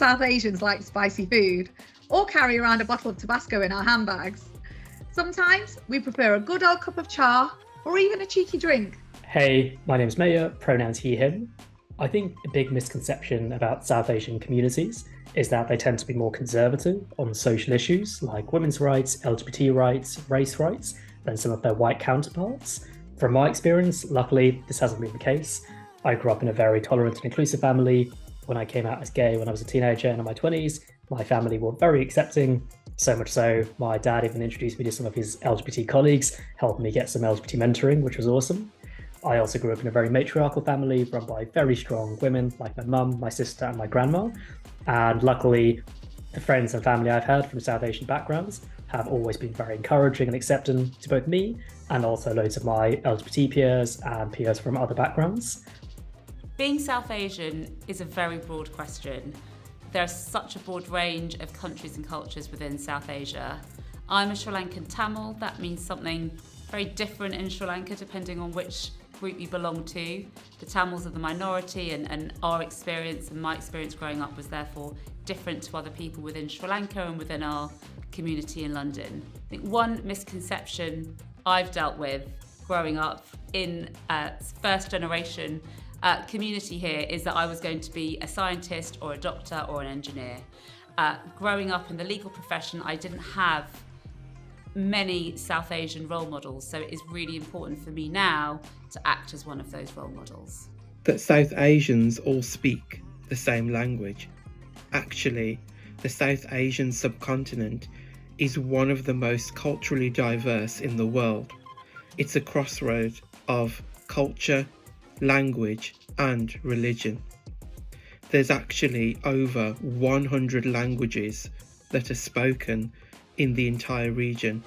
South Asians like spicy food or carry around a bottle of Tabasco in our handbags. Sometimes we prefer a good old cup of cha or even a cheeky drink. Hey, my name's Maya, pronouns he, him. I think a big misconception about South Asian communities is that they tend to be more conservative on social issues like women's rights, LGBT rights, race rights than some of their white counterparts. From my experience, luckily, this hasn't been the case. I grew up in a very tolerant and inclusive family. When I came out as gay when I was a teenager and in my 20s, my family were very accepting. So much so, my dad even introduced me to some of his LGBT colleagues, helped me get some LGBT mentoring, which was awesome. I also grew up in a very matriarchal family run by very strong women like my mum, my sister, and my grandma. And luckily, the friends and family I've had from South Asian backgrounds have always been very encouraging and accepting to both me and also loads of my LGBT peers and peers from other backgrounds. Being South Asian is a very broad question. There's such a broad range of countries and cultures within South Asia. I'm a Sri Lankan Tamil. That means something very different in Sri Lanka depending on which group you belong to. The Tamils are the minority and our experience and my experience growing up was therefore different to other people within Sri Lanka and within our community in London. I think one misconception I've dealt with growing up in first generation community here is that I was going to be a scientist or a doctor or an engineer. Growing up in the legal profession, I didn't have many South Asian role models, so it is really important for me now to act as one of those role models. That South Asians all speak the same language. Actually, the South Asian subcontinent is one of the most culturally diverse in the world. It's a crossroad of culture, language, and religion. There's actually over 100 languages that are spoken in the entire region.